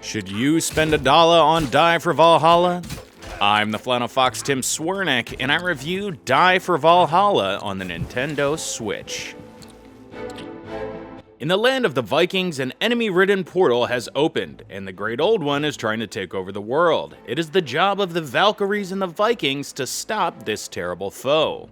Should you spend $1 on Die for Valhalla? I'm the Flannel Fox Tim Swernick, and I review Die for Valhalla on the Nintendo Switch. In the land of the Vikings, an enemy-ridden portal has opened, and the Great Old One is trying to take over the world. It is the job of the Valkyries and the Vikings to stop this terrible foe.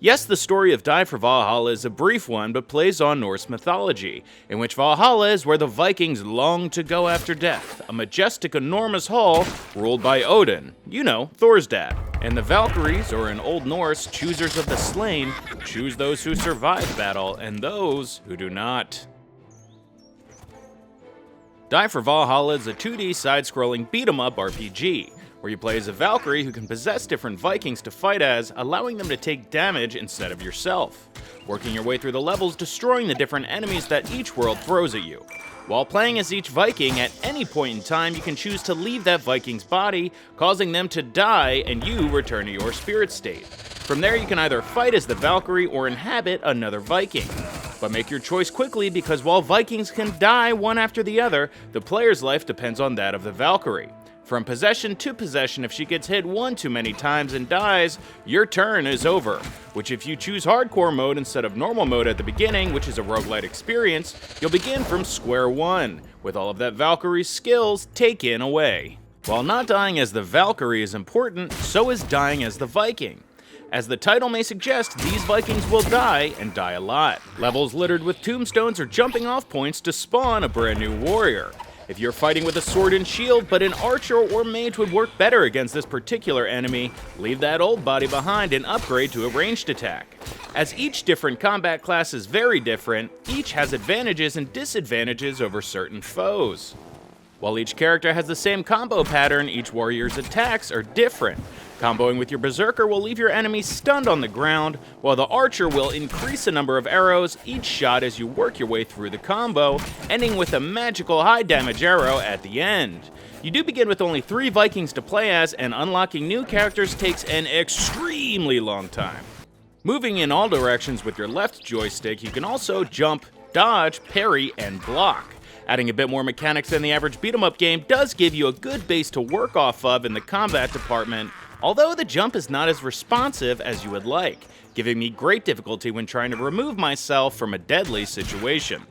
Yes, the story of Die for Valhalla is a brief one, but plays on Norse mythology, in which Valhalla is where the Vikings long to go after death, a majestic, enormous hall ruled by Odin, you know, Thor's dad. And the Valkyries, or in Old Norse, choosers of the slain, choose those who survive battle and those who do not. Die for Valhalla is a 2D side-scrolling beat-em-up RPG, where you play as a Valkyrie who can possess different Vikings to fight as, allowing them to take damage instead of yourself. Working your way through the levels, destroying the different enemies that each world throws at you. While playing as each Viking, at any point in time you can choose to leave that Viking's body, causing them to die and you return to your spirit state. From there you can either fight as the Valkyrie or inhabit another Viking. But make your choice quickly, because while Vikings can die one after the other, the player's life depends on that of the Valkyrie. From possession to possession, if she gets hit one too many times and dies, your turn is over. Which if you choose hardcore mode instead of normal mode at the beginning, which is a roguelite experience, you'll begin from square one, with all of that Valkyrie's skills taken away. While not dying as the Valkyrie is important, so is dying as the Viking. As the title may suggest, these Vikings will die, and die a lot. Levels littered with tombstones or jumping off points to spawn a brand new warrior. If you're fighting with a sword and shield, but an archer or mage would work better against this particular enemy, leave that old body behind and upgrade to a ranged attack. As each different combat class is very different, each has advantages and disadvantages over certain foes. While each character has the same combo pattern, each warrior's attacks are different. Comboing with your Berserker will leave your enemy stunned on the ground, while the Archer will increase the number of arrows each shot as you work your way through the combo, ending with a magical high damage arrow at the end. You do begin with only 3 Vikings to play as, and unlocking new characters takes an extremely long time. Moving in all directions with your left joystick, you can also jump, dodge, parry, and block. Adding a bit more mechanics than the average beat-em-up game does give you a good base to work off of in the combat department, although the jump is not as responsive as you would like, giving me great difficulty when trying to remove myself from a deadly situation.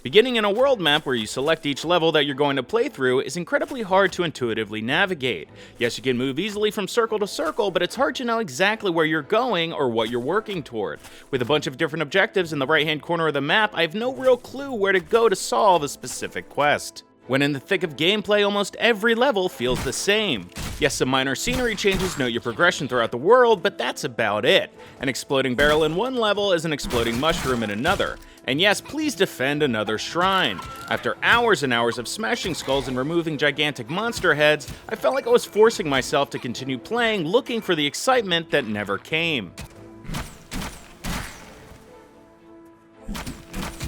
Beginning in a world map where you select each level that you're going to play through is incredibly hard to intuitively navigate. Yes, you can move easily from circle to circle, but it's hard to know exactly where you're going or what you're working toward. With a bunch of different objectives in the right-hand corner of the map, I have no real clue where to go to solve a specific quest. When in the thick of gameplay, almost every level feels the same. Yes, some minor scenery changes note your progression throughout the world, but that's about it. An exploding barrel in one level is an exploding mushroom in another. And yes, please defend another shrine. After hours and hours of smashing skulls and removing gigantic monster heads, I felt like I was forcing myself to continue playing, looking for the excitement that never came.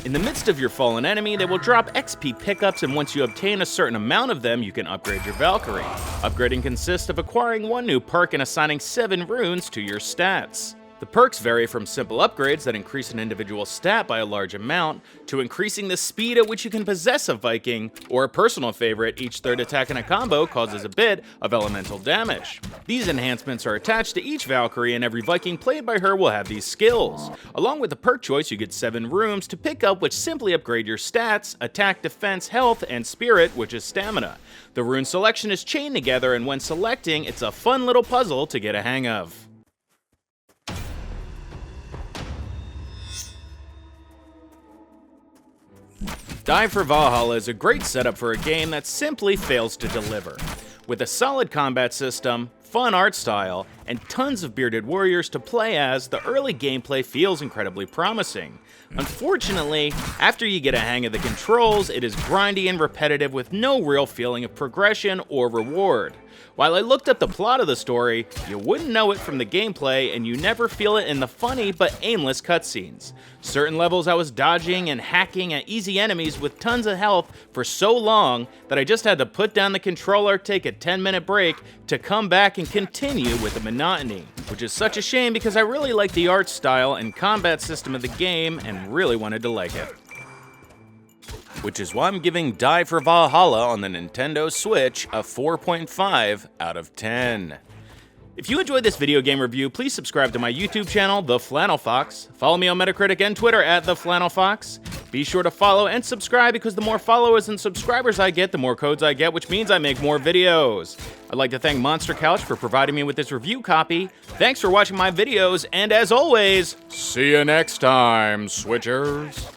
In the midst of your fallen enemy, they will drop XP pickups, and once you obtain a certain amount of them, you can upgrade your Valkyrie. Upgrading consists of acquiring one new perk and assigning 7 runes to your stats. The perks vary from simple upgrades that increase an individual stat by a large amount, to increasing the speed at which you can possess a Viking, or a personal favorite, each third attack in a combo causes a bit of elemental damage. These enhancements are attached to each Valkyrie, and every Viking played by her will have these skills. Along with the perk choice, you get 7 runes to pick up, which simply upgrade your stats, attack, defense, health, and spirit, which is stamina. The rune selection is chained together, and when selecting, it's a fun little puzzle to get a hang of. Die for Valhalla is a great setup for a game that simply fails to deliver. With a solid combat system, fun art style, and tons of bearded warriors to play as, the early gameplay feels incredibly promising. Unfortunately, after you get a hang of the controls, it is grindy and repetitive with no real feeling of progression or reward. While I looked up the plot of the story, you wouldn't know it from the gameplay, and you never feel it in the funny but aimless cutscenes. Certain levels I was dodging and hacking at easy enemies with tons of health for so long that I just had to put down the controller, take a 10-minute break to come back and continue with the monotony. Which is such a shame because I really like the art style and combat system of the game and really wanted to like it. which is why I'm giving Die for Valhalla on the Nintendo Switch a 4.5 out of 10. If you enjoyed this video game review, please subscribe to my YouTube channel, TheFlannelFox. Follow me on Metacritic and Twitter at TheFlannelFox. Be sure to follow and subscribe because the more followers and subscribers I get, the more codes I get, which means I make more videos. I'd like to thank Monster Couch for providing me with this review copy. Thanks for watching my videos, and as always, see you next time, Switchers.